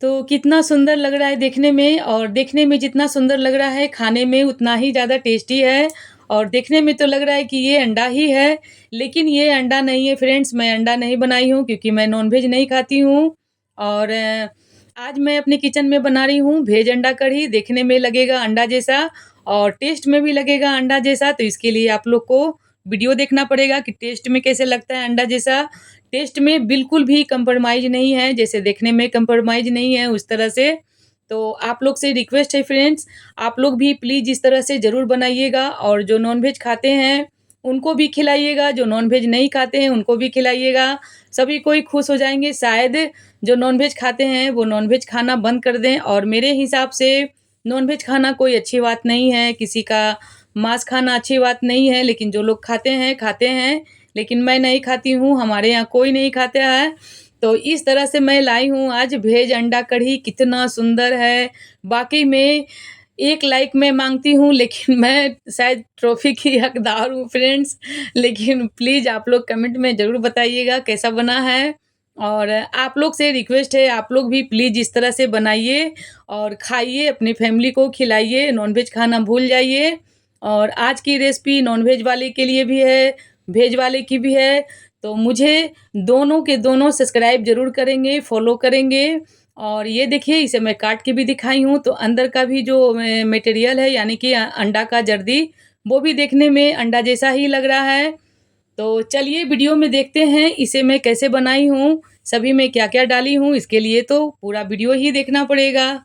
तो कितना सुंदर लग रहा है देखने में और देखने में जितना सुंदर लग रहा है, खाने में उतना ही ज़्यादा टेस्टी है और देखने में तो लग रहा है कि ये अंडा ही है, लेकिन ये अंडा नहीं है फ्रेंड्स, मैं अंडा नहीं बनाई हूँ क्योंकि मैं नॉन-वेज नहीं खाती हूँ और आज मैं अपने किचन में बना रही हूँ वेज अंडा कढ़ी, देखने में लगेगा अंडा जैसा और टेस्ट में भी लगेगा अंडा जैसा, तो इसके लिए आप लोग को वीडियो देखना पड़ेगा कि टेस्ट में कैसे लगता है अंडा जैसा। टेस्ट में बिल्कुल भी कंप्रोमाइज़ नहीं है, जैसे देखने में कंप्रोमाइज़ नहीं है उस तरह से। तो आप लोग से रिक्वेस्ट है फ्रेंड्स, आप लोग भी प्लीज़ इस तरह से ज़रूर बनाइएगा और जो नॉन-वेज खाते हैं, उनको भी खिलाइएगा, जो नॉन-वेज नहीं खाते हैं, उनको भी खिलाइएगा। सभी कोई खुश हो जाएँगे, शायद जो नॉन-वेज खाते हैं, वो नॉन-वेज खाना बंद कर दें और मेरे हिसाब से नॉन-वेज खाना कोई अच्छी बात नहीं है, किसी का मांस खाना अच्छी बात नहीं है, लेकिन जो लोग खाते हैं, लेकिन मैं नहीं खाती हूँ, हमारे यहाँ कोई नहीं खाता है। तो इस तरह से मैं लाई हूँ आज वेज अंडा कढ़ी, कितना सुंदर है। वाक़ई में 1 लाइक मैं माँगती हूँ, लेकिन मैं शायद ट्रॉफ़ी की हकदार हूँ फ्रेंड्स। लेकिन प्लीज़ आप लोग कमेंट में ज़रूर बताइएगा कैसा बना है और आप लोग से रिक्वेस्ट है, आप लोग भी प्लीज़ इस तरह से बनाइए और खाइए, अपनी फैमिली को खिलाइए, नॉन-वेज खाना भूल जाइए। और आज की रेसिपी नॉन-वेज वाले के लिए भी है, वेज वाले की भी है, तो मुझे दोनों के दोनों सब्सक्राइब ज़रूर करेंगे, फ़ॉलो करेंगे। और ये देखिए इसे मैं काट के भी दिखाई हूँ, तो अंदर का भी जो मटेरियल है यानी कि अंडा का जर्दी, वो भी देखने में अंडा जैसा ही लग रहा है। तो चलिए वीडियो में देखते हैं इसे मैं कैसे बनाई हूँ, सभी में क्या-क्या डाली हूँ, इसके लिए तो पूरा वीडियो ही देखना पड़ेगा।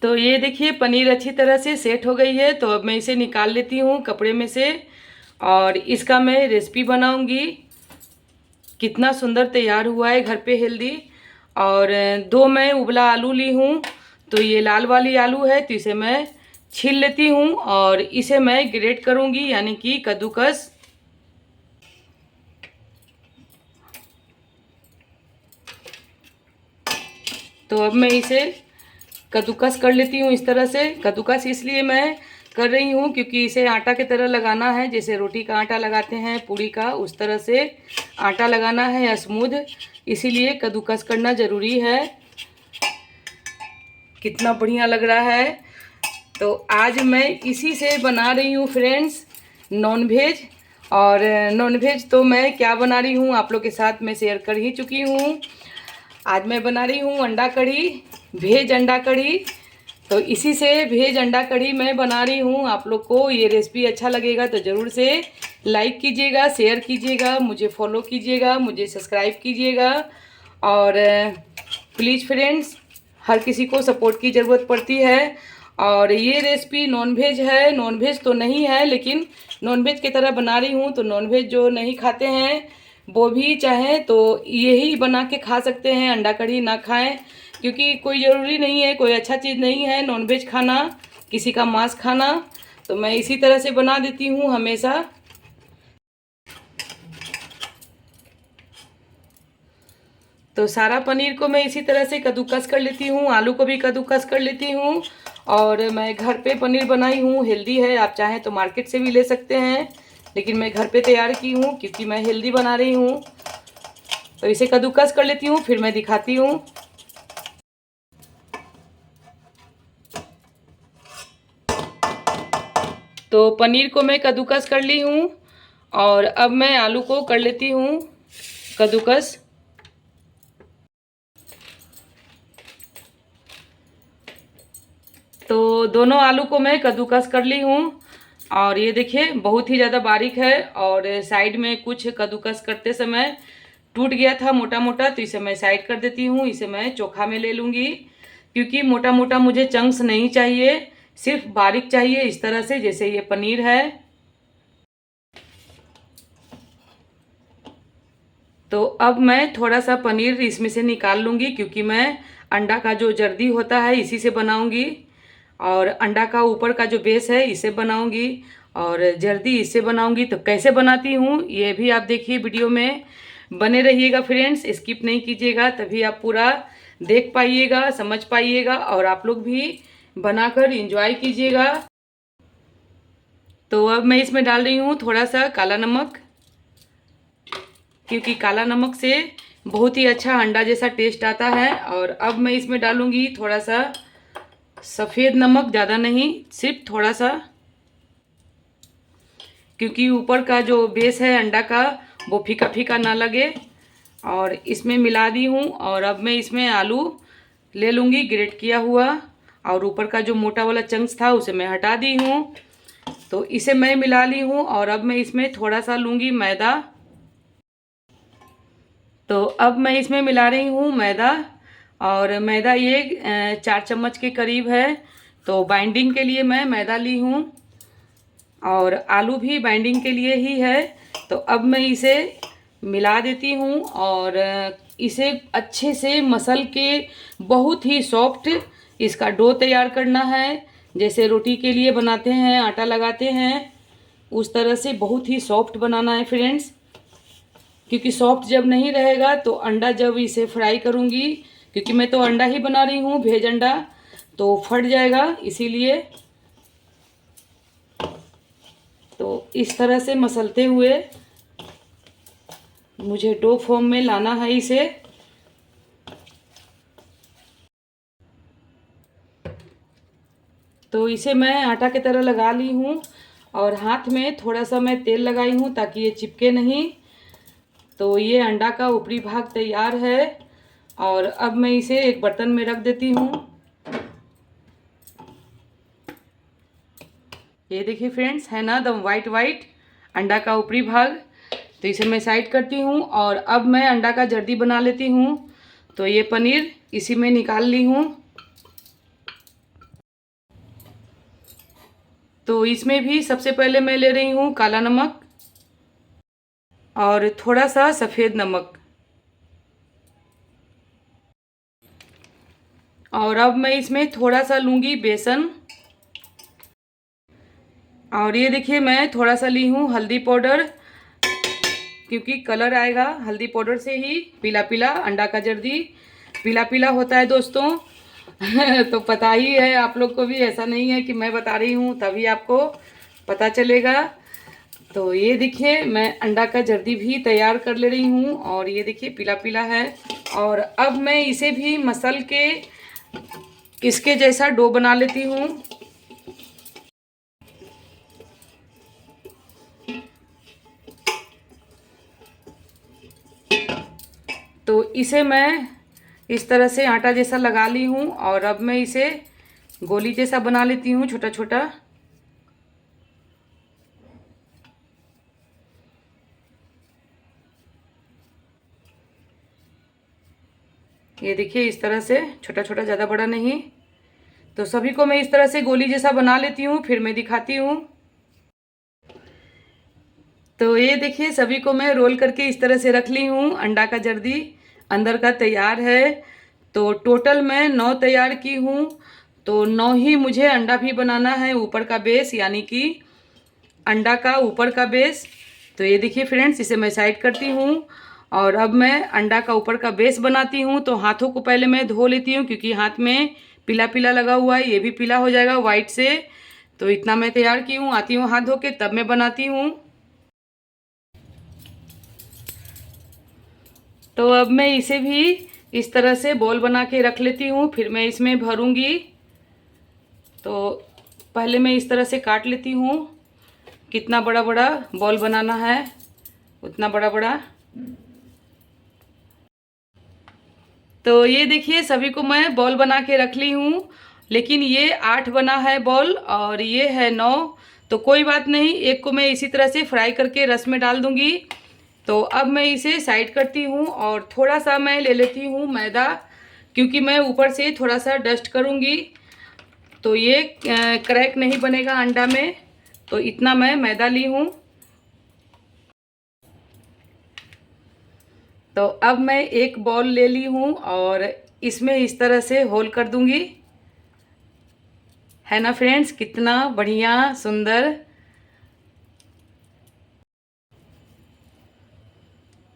तो ये देखिए पनीर अच्छी तरह से सेट हो गई है, तो अब मैं इसे निकाल लेती हूँ कपड़े में से और इसका मैं रेसिपी बनाऊँगी। कितना सुंदर तैयार हुआ है घर पे हेल्दी। और 2 मैं उबला आलू ली हूँ, तो ये लाल वाली आलू है, तो इसे मैं छील लेती हूँ और इसे मैं ग्रेट करूँगी यानी कि कद्दूकस। तो अब मैं इसे कद्दूकस कर लेती हूँ इस तरह से। कद्दूकस इसलिए मैं कर रही हूँ क्योंकि इसे आटा की तरह लगाना है, जैसे रोटी का आटा लगाते हैं पूड़ी का, उस तरह से आटा लगाना है स्मूथ, इसीलिए कद्दूकस करना ज़रूरी है। कितना बढ़िया लग रहा है। तो आज मैं इसी से बना रही हूँ फ्रेंड्स नॉन-वेज। और नॉन-वेज तो मैं क्या बना रही हूँ आप लोग के साथ मैं शेयर कर ही चुकी हूँ। आज मैं बना रही हूँ अंडा कढ़ी, वेज अंडा कढ़ी। तो इसी से वेज अंडा कढ़ी मैं बना रही हूँ। आप लोग को ये रेसिपी अच्छा लगेगा तो ज़रूर से लाइक कीजिएगा, शेयर कीजिएगा, मुझे फॉलो कीजिएगा, मुझे सब्सक्राइब कीजिएगा। और प्लीज़ फ्रेंड्स, हर किसी को सपोर्ट की ज़रूरत पड़ती है। और ये रेसिपी नॉन-वेज है, नॉन-वेज तो नहीं है लेकिन नॉन-वेज की तरह बना रही हूँ, तो नॉन-वेज जो नहीं खाते हैं वो भी चाहें तो यही बना के खा सकते हैं, अंडा कढ़ी ना खाएं, क्योंकि कोई ज़रूरी नहीं है, कोई अच्छा चीज़ नहीं है नॉन-वेज खाना, किसी का मांस खाना। तो मैं इसी तरह से बना देती हूँ हमेशा। तो सारा पनीर को मैं इसी तरह से कद्दूकस कर लेती हूँ, आलू को भी कद्दूकस कर लेती हूँ। और मैं घर पे पनीर बनाई हूँ, हेल्दी है, आप चाहें तो मार्केट से भी ले सकते हैं, लेकिन मैं घर पे तैयार की हूँ क्योंकि मैं हेल्दी बना रही हूँ। तो इसे कद्दूकस कर लेती हूँ, फिर मैं दिखाती हूँ। तो पनीर को मैं कद्दूकस कर ली हूँ और अब मैं आलू को कर लेती हूँ कद्दूकस। तो दोनों आलू को मैं कद्दूकस कर ली हूँ और ये देखिए बहुत ही ज़्यादा बारीक है और साइड में कुछ कद्दूकस करते समय टूट गया था मोटा मोटा, तो इसे मैं साइड कर देती हूँ। इसे मैं चोखा में ले लूँगी क्योंकि मोटा मोटा मुझे चंक्स नहीं चाहिए, सिर्फ बारीक चाहिए इस तरह से जैसे ये पनीर है। तो अब मैं थोड़ा सा पनीर इसमें से निकाल लूँगी क्योंकि मैं अंडा का जो जर्दी होता है इसी से बनाऊँगी और अंडा का ऊपर का जो बेस है इसे बनाऊँगी और जर्दी इससे बनाऊँगी। तो कैसे बनाती हूँ ये भी आप देखिए, वीडियो में बने रहिएगा फ्रेंड्स, स्किप नहीं कीजिएगा, तभी आप पूरा देख पाइएगा, समझ पाइएगा और आप लोग भी बनाकर एंजॉय कीजिएगा। तो अब मैं इसमें डाल रही हूँ थोड़ा सा काला नमक, क्योंकि काला नमक से बहुत ही अच्छा अंडा जैसा टेस्ट आता है। और अब मैं इसमें डालूंगी थोड़ा सा सफ़ेद नमक, ज़्यादा नहीं, सिर्फ थोड़ा सा, क्योंकि ऊपर का जो बेस है अंडा का वो फीका फीका ना लगे। और इसमें मिला दी हूँ। और अब मैं इसमें आलू ले लूँगी ग्रेट किया हुआ, और ऊपर का जो मोटा वाला चंक्स था उसे मैं हटा दी हूँ। तो इसे मैं मिला ली हूँ। और अब मैं इसमें थोड़ा सा लूँगी मैदा। तो अब मैं इसमें मिला रही हूँ मैदा, और मैदा ये 4 चम्मच के करीब है। तो बाइंडिंग के लिए मैं मैदा ली हूँ, और आलू भी बाइंडिंग के लिए ही है। तो अब मैं इसे मिला देती हूँ, और इसे अच्छे से मसल के बहुत ही सॉफ्ट इसका डो तैयार करना है। जैसे रोटी के लिए बनाते हैं, आटा लगाते हैं, उस तरह से बहुत ही सॉफ्ट बनाना है फ्रेंड्स। क्योंकि सॉफ्ट जब नहीं रहेगा तो अंडा जब इसे फ्राई करूँगी, क्योंकि मैं तो अंडा ही बना रही हूँ वेज अंडा, तो फट जाएगा, इसीलिए। तो इस तरह से मसलते हुए मुझे डो फॉर्म में लाना है इसे। तो इसे मैं आटा की तरह लगा ली हूँ, और हाथ में थोड़ा सा मैं तेल लगाई हूँ ताकि ये चिपके नहीं। तो ये अंडा का ऊपरी भाग तैयार है, और अब मैं इसे एक बर्तन में रख देती हूँ। ये देखिए फ्रेंड्स, है ना दम वाइट वाइट अंडा का ऊपरी भाग। तो इसे मैं साइड करती हूँ, और अब मैं अंडा का जर्दी बना लेती हूँ। तो ये पनीर इसी में निकाल ली हूँ। तो इसमें भी सबसे पहले मैं ले रही हूँ काला नमक, और थोड़ा सा सफ़ेद नमक। और अब मैं इसमें थोड़ा सा लूँगी बेसन। और ये देखिए मैं थोड़ा सा ली हूँ हल्दी पाउडर, क्योंकि कलर आएगा हल्दी पाउडर से ही। पीला पीला अंडा का जर्दी पीला पीला होता है दोस्तों। तो पता ही है आप लोग को भी, ऐसा नहीं है कि मैं बता रही हूँ तभी आपको पता चलेगा। तो ये देखिए मैं अंडा का जर्दी भी तैयार कर ले रही हूँ, और ये देखिए पीला पीला है। और अब मैं इसे भी मसल के इसके जैसा डो बना लेती हूँ। तो इसे मैं इस तरह से आटा जैसा लगा ली हूँ, और अब मैं इसे गोली जैसा बना लेती हूँ छोटा छोटा। ये देखिए इस तरह से छोटा छोटा, ज़्यादा बड़ा नहीं। तो सभी को मैं इस तरह से गोली जैसा बना लेती हूँ, फिर मैं दिखाती हूँ। तो ये देखिए सभी को मैं रोल करके इस तरह से रख ली हूँ। अंडा का जर्दी अंदर का तैयार है। तो टोटल मैं 9 तैयार की हूँ। तो 9 ही मुझे अंडा भी बनाना है, ऊपर का बेस, यानी कि अंडा का ऊपर का बेस। तो ये देखिए फ्रेंड्स, इसे मैं साइड करती हूँ, और अब मैं अंडा का ऊपर का बेस बनाती हूँ। तो हाथों को पहले मैं धो लेती हूँ, क्योंकि हाथ में पीला पीला लगा हुआ है, ये भी पीला हो जाएगा वाइट से। तो इतना मैं तैयार की हूँ, आती हूँ हाथ धो के तब मैं बनाती हूँ। तो अब मैं इसे भी इस तरह से बॉल बना के रख लेती हूँ, फिर मैं इसमें भरूंगी। तो पहले मैं इस तरह से काट लेती हूँ, कितना बड़ा बड़ा बॉल बनाना है उतना बड़ा बड़ा। तो ये देखिए सभी को मैं बॉल बना के रख ली हूँ, लेकिन ये 8 बना है बॉल, और ये है 9। तो कोई बात नहीं, एक को मैं इसी तरह से फ्राई करके रस में डाल दूँगी। तो अब मैं इसे साइड करती हूँ, और थोड़ा सा मैं ले लेती हूँ मैदा, क्योंकि मैं ऊपर से थोड़ा सा डस्ट करूँगी, तो ये क्रैक नहीं बनेगा अंडा में। तो इतना मैं मैदा ली हूँ। तो अब मैं एक बॉल ले ली हूँ, और इसमें इस तरह से होल कर दूँगी। है ना फ्रेंड्स, कितना बढ़िया सुंदर।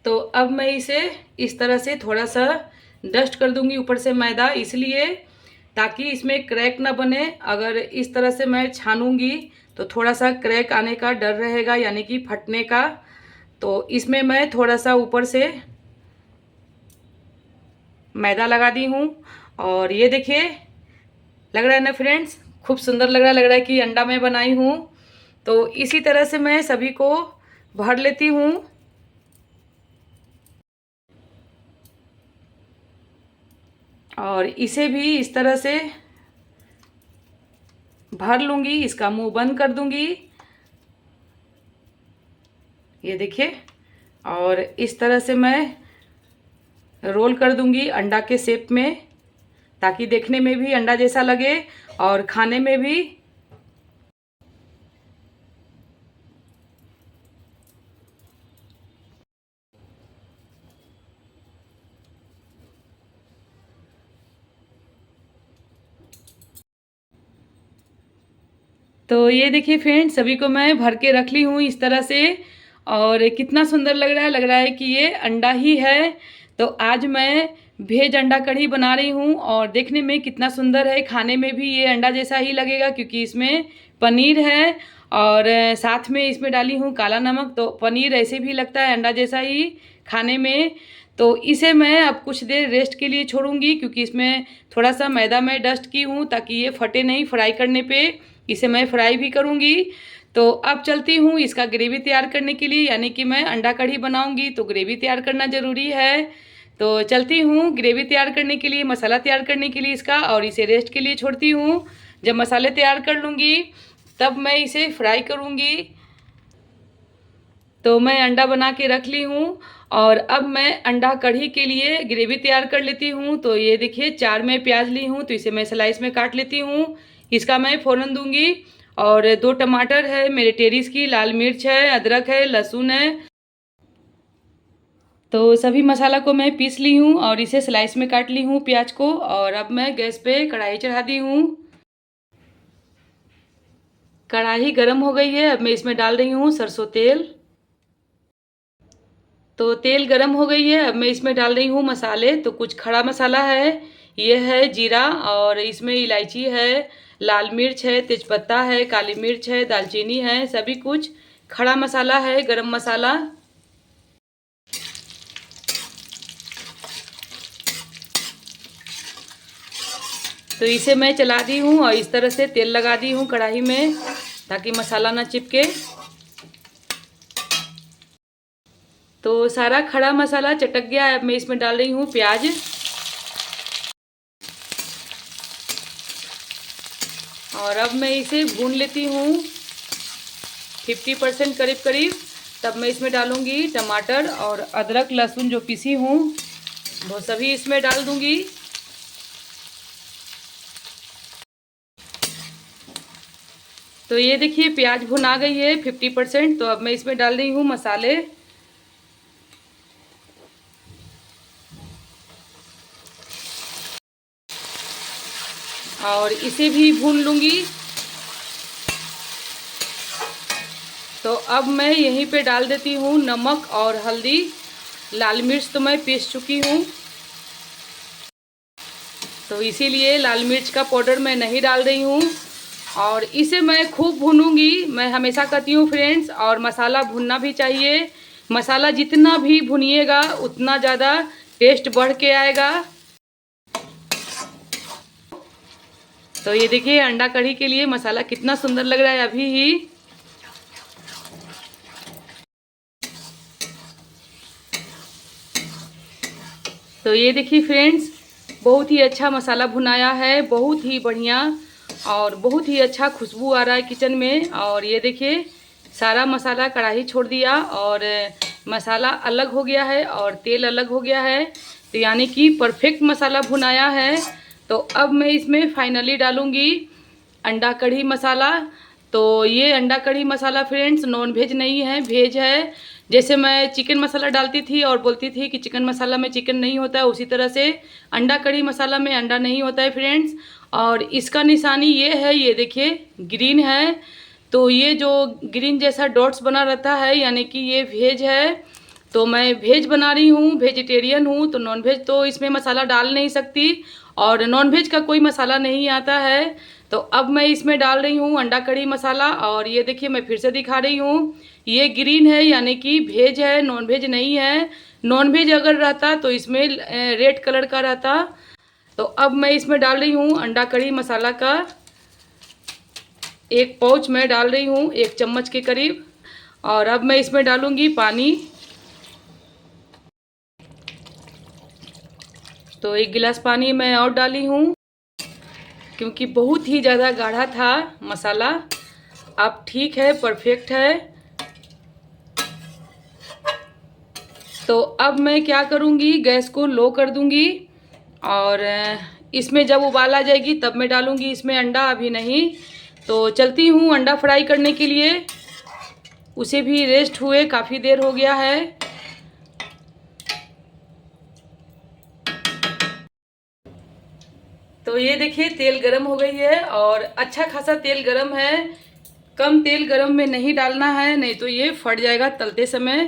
तो अब मैं इसे इस तरह से थोड़ा सा डस्ट कर दूंगी ऊपर से मैदा, इसलिए ताकि इसमें क्रैक ना बने। अगर इस तरह से मैं छानूंगी तो थोड़ा सा क्रैक आने का डर रहेगा, यानी कि फटने का। तो इसमें मैं थोड़ा सा ऊपर से मैदा लगा दी हूँ। और ये देखिए, लग रहा है ना फ्रेंड्स, खूब सुंदर लग रहा है कि अंडा मैं बनाई हूँ। तो इसी तरह से मैं सभी को भर लेती हूँ। और इसे भी इस तरह से भर लूँगी, इसका मुंह बंद कर दूँगी। ये देखिए, और इस तरह से मैं रोल कर दूँगी अंडा के शेप में, ताकि देखने में भी अंडा जैसा लगे और खाने में भी। तो ये देखिए फ्रेंड्स, सभी को मैं भर के रख ली हूँ इस तरह से। और कितना सुंदर लग रहा है कि ये अंडा ही है। तो आज मैं वेज अंडा कढ़ी बना रही हूँ और देखने में कितना सुंदर है, खाने में भी ये अंडा जैसा ही लगेगा क्योंकि इसमें पनीर है। और साथ में इसमें डाली हूँ काला नमक, तो पनीर ऐसे भी लगता है अंडा जैसा ही खाने में। तो इसे मैं अब कुछ देर रेस्ट के लिए छोड़ूंगी क्योंकि इसमें थोड़ा सा मैदा मैं डस्ट की हूँ ताकि ये फटे नहीं फ्राई करने पे। इसे मैं फ्राई भी करूँगी। तो अब चलती हूँ इसका ग्रेवी तैयार करने के लिए, यानी कि मैं अंडा कढ़ी बनाऊँगी तो ग्रेवी तैयार करना ज़रूरी है। तो चलती हूँ ग्रेवी तैयार करने के लिए, मसाला तैयार करने के लिए इसका, और इसे रेस्ट के लिए छोड़ती हूँ। जब मसाले तैयार कर लूँगी तब मैं इसे फ्राई करूँगी। तो मैं अंडा बना के रख ली हूँ और अब मैं अंडा कढ़ी के लिए ग्रेवी तैयार कर लेती हूँ। तो ये देखिए, 4 मैं प्याज ली हूँ तो इसे मैं स्लाइस में काट लेती हूँ। इसका मैं फ़ौरन दूंगी। और 2 टमाटर है मेरे टेरिस की, लाल मिर्च है, अदरक है, लहसुन है। तो सभी मसाला को मैं पीस ली हूँ और इसे स्लाइस में काट ली हूँ प्याज को। और अब मैं गैस पे कढ़ाई चढ़ा दी हूँ। कढ़ाई गर्म हो गई है, अब मैं इसमें डाल रही हूँ सरसों तेल। तो तेल गरम हो गई है, अब मैं इसमें डाल रही हूँ मसाले। तो कुछ खड़ा मसाला है, ये है जीरा, और इसमें इलायची है, लाल मिर्च है, तेजपत्ता है, काली मिर्च है, दालचीनी है, सभी कुछ खड़ा मसाला है, गरम मसाला। तो इसे मैं चला दी हूँ और इस तरह से तेल लगा दी हूँ कढ़ाई में ताकि मसाला ना चिपके। तो सारा खड़ा मसाला चटक गया है, अब मैं इसमें डाल रही हूँ प्याज। और अब मैं इसे भून लेती हूँ 50% करीब करीब। तब मैं इसमें डालूँगी टमाटर और अदरक लहसुन जो पीसी हूँ वो सभी इसमें डाल दूँगी। तो ये देखिए, प्याज भुन आ गई है 50%। तो अब मैं इसमें डाल रही हूँ मसाले। और इसे भी भून लूँगी। तो अब मैं यहीं पे डाल देती हूँ नमक और हल्दी। लाल मिर्च तो मैं पीस चुकी हूँ, तो इसीलिए लाल मिर्च का पाउडर मैं नहीं डाल रही हूँ। और इसे मैं खूब भूनूंगी। मैं हमेशा कहती हूँ फ्रेंड्स, और मसाला भुनना भी चाहिए। मसाला जितना भी भुनिएगा उतना ज़्यादा टेस्ट बढ़ के आएगा। तो ये देखिए, अंडा कढ़ी के लिए मसाला कितना सुंदर लग रहा है अभी ही। तो ये देखिए फ्रेंड्स, बहुत ही अच्छा मसाला भुनाया है, बहुत ही बढ़िया, और बहुत ही अच्छा खुशबू आ रहा है किचन में। और ये देखिए, सारा मसाला कढ़ाई छोड़ दिया और मसाला अलग हो गया है और तेल अलग हो गया है। तो यानी कि परफेक्ट मसाला भुनाया है। तो अब मैं इसमें फाइनली डालूँगी अंडा कढ़ी मसाला। तो ये अंडा कढ़ी मसाला फ्रेंड्स नॉन वेज नहीं है, वेज है। जैसे मैं चिकन मसाला डालती थी और बोलती थी कि चिकन मसाला में चिकन नहीं होता है, उसी तरह से अंडा कढ़ी मसाला में अंडा नहीं होता है फ्रेंड्स। और इसका निशानी ये है, ये देखिए ग्रीन है। तो ये जो ग्रीन जैसा डॉट्स बना रहता है यानी कि ये वेज है। तो मैं वेज बना रही हूँ, वेजिटेरियन हूँ, तो नॉन वेज तो इसमें मसाला डाल नहीं सकती, और नॉन वेज का कोई मसाला नहीं आता है। तो अब मैं इसमें डाल रही हूँ अंडा कढ़ी मसाला। और ये देखिए, मैं फिर से दिखा रही हूँ, ये ग्रीन है यानी कि वेज है, नॉन वेज नहीं है। नॉनवेज अगर रहता तो इसमें रेड कलर का रहता। तो अब मैं इसमें डाल रही हूँ अंडा कढ़ी मसाला का 1 पाउच मैं डाल रही हूँ, 1 चम्मच के करीब। और अब मैं इसमें डालूँगी पानी। तो 1 गिलास पानी मैं और डाली हूँ, क्योंकि बहुत ही ज़्यादा गाढ़ा था मसाला। अब ठीक है, परफेक्ट है। तो अब मैं क्या करूँगी, गैस को लो कर दूँगी और इसमें जब उबाल आ जाएगी तब मैं डालूँगी इसमें अंडा, अभी नहीं। तो चलती हूँ अंडा फ्राई करने के लिए। उसे भी रेस्ट हुए काफ़ी देर हो गया है। तो ये देखिए तेल गरम हो गई है और अच्छा खासा तेल गरम है। कम तेल गरम में नहीं डालना है, नहीं तो ये फट जाएगा तलते समय।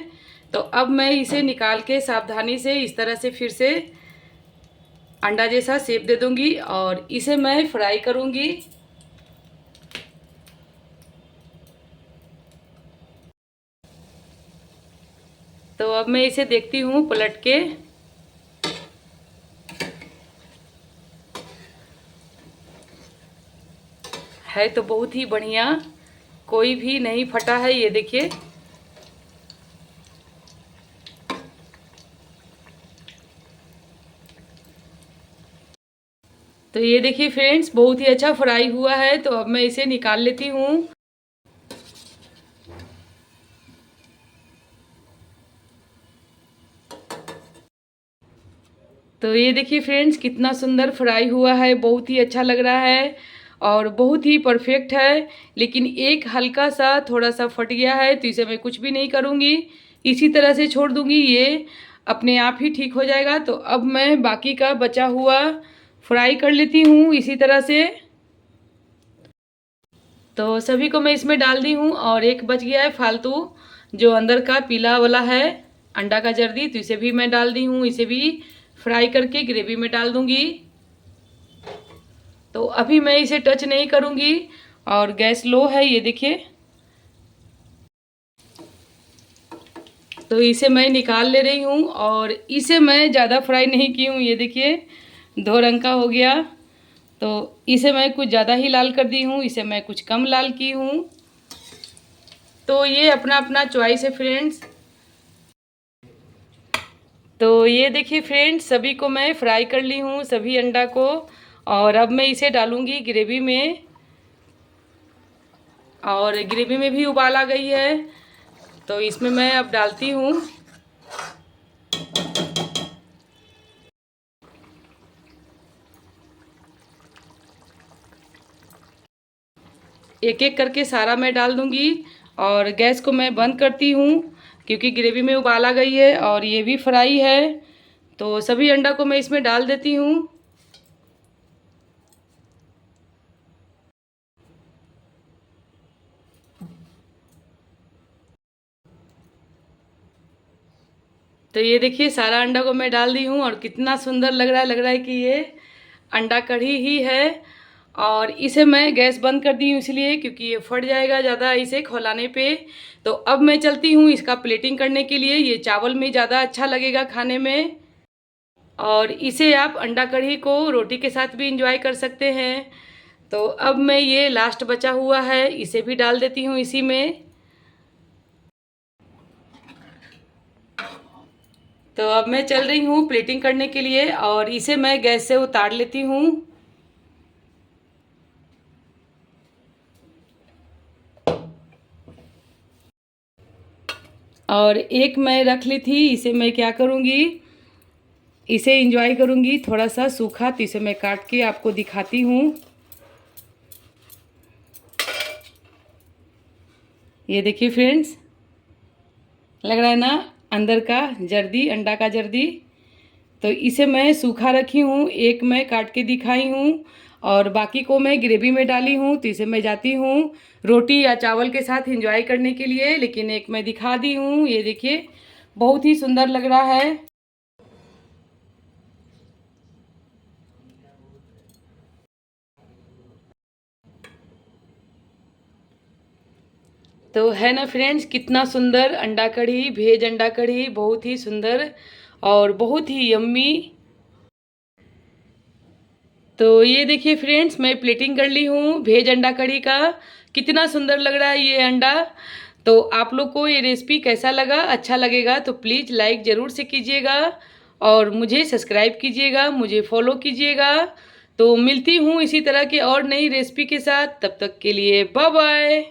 तो अब मैं इसे निकाल के सावधानी से इस तरह से फिर से अंडा जैसा शेप दे दूंगी और इसे मैं फ्राई करूंगी। तो अब मैं इसे देखती हूँ पलट के। है तो बहुत ही बढ़िया, कोई भी नहीं फटा है, ये देखिए। तो ये देखिए फ्रेंड्स, बहुत ही अच्छा फ्राई हुआ है। तो अब मैं इसे निकाल लेती हूँ। तो ये देखिए फ्रेंड्स, कितना सुंदर फ्राई हुआ है, बहुत ही अच्छा लग रहा है और बहुत ही परफेक्ट है। लेकिन एक हल्का सा थोड़ा सा फट गया है, तो इसे मैं कुछ भी नहीं करूँगी, इसी तरह से छोड़ दूँगी, ये अपने आप ही ठीक हो जाएगा। तो अब मैं बाकी का बचा हुआ फ्राई कर लेती हूँ इसी तरह से। तो सभी को मैं इसमें डाल दी हूँ और एक बच गया है फालतू, जो अंदर का पीला वाला है अंडा का जर्दी, तो इसे भी मैं डाल दी हूँ। इसे भी फ्राई करके ग्रेवी में डाल दूँगी। तो अभी मैं इसे टच नहीं करूँगी और गैस लो है, ये देखिए। तो इसे मैं निकाल ले रही हूँ और इसे मैं ज़्यादा फ्राई नहीं की हूँ, ये देखिए 2 रंग का हो गया। तो इसे मैं कुछ ज़्यादा ही लाल कर दी हूँ, इसे मैं कुछ कम लाल की हूँ। तो ये अपना अपना चॉइस है फ्रेंड्स। तो ये देखिए फ्रेंड्स, सभी को मैं फ्राई कर ली हूँ, सभी अंडा को। और अब मैं इसे डालूँगी ग्रेवी में और ग्रेवी में भी उबाल आ गई है, तो इसमें मैं अब डालती हूँ। एक एक करके सारा मैं डाल दूँगी और गैस को मैं बंद करती हूँ, क्योंकि ग्रेवी में उबाल आ गई है और ये भी फ्राई है। तो सभी अंडा को मैं इसमें डाल देती हूँ। तो ये देखिए सारा अंडा को मैं डाल दी हूँ और कितना सुंदर लग रहा है, लग रहा है कि ये अंडा कढ़ी ही है। और इसे मैं गैस बंद कर दी हूँ इसलिए, क्योंकि ये फट जाएगा ज़्यादा इसे खौलाने पे। तो अब मैं चलती हूँ इसका प्लेटिंग करने के लिए, ये चावल में ज़्यादा अच्छा लगेगा खाने में। और इसे आप अंडा कढ़ी को रोटी के साथ भी इंजॉय कर सकते हैं। तो अब मैं ये लास्ट बचा हुआ है, इसे भी डाल देती हूँ इसी में। तो अब मैं चल रही हूँ प्लेटिंग करने के लिए और इसे मैं गैस से उतार लेती हूँ। और एक मैं रख ली थी, इसे मैं क्या करूँगी, इसे एंजॉय करूँगी थोड़ा सा सूखा, तो इसे मैं काट के आपको दिखाती हूँ। ये देखिए फ्रेंड्स, लग रहा है ना अंदर का जर्दी, अंडा का जर्दी। तो इसे मैं सूखा रखी हूँ, एक मैं काट के दिखाई हूँ और बाकी को मैं ग्रेवी में डाली हूँ। तो इसे मैं जाती हूँ रोटी या चावल के साथ एंजॉय करने के लिए, लेकिन एक मैं दिखा दी हूँ, ये देखिए बहुत ही सुंदर लग रहा है। तो है ना फ्रेंड्स, कितना सुंदर अंडा कढ़ी, भेज अंडा कढ़ी, बहुत ही सुंदर और बहुत ही यम्मी। तो ये देखिए फ्रेंड्स, मैं प्लेटिंग कर ली हूँ भेज अंडा कढ़ी का। कितना सुंदर लग रहा है ये अंडा। तो आप लोग को ये रेसिपी कैसा लगा? अच्छा लगेगा तो प्लीज़ लाइक ज़रूर से कीजिएगा और मुझे सब्सक्राइब कीजिएगा, मुझे फॉलो कीजिएगा। तो मिलती हूँ इसी तरह के और नई रेसिपी के साथ, तब तक के लिए बाय बाय।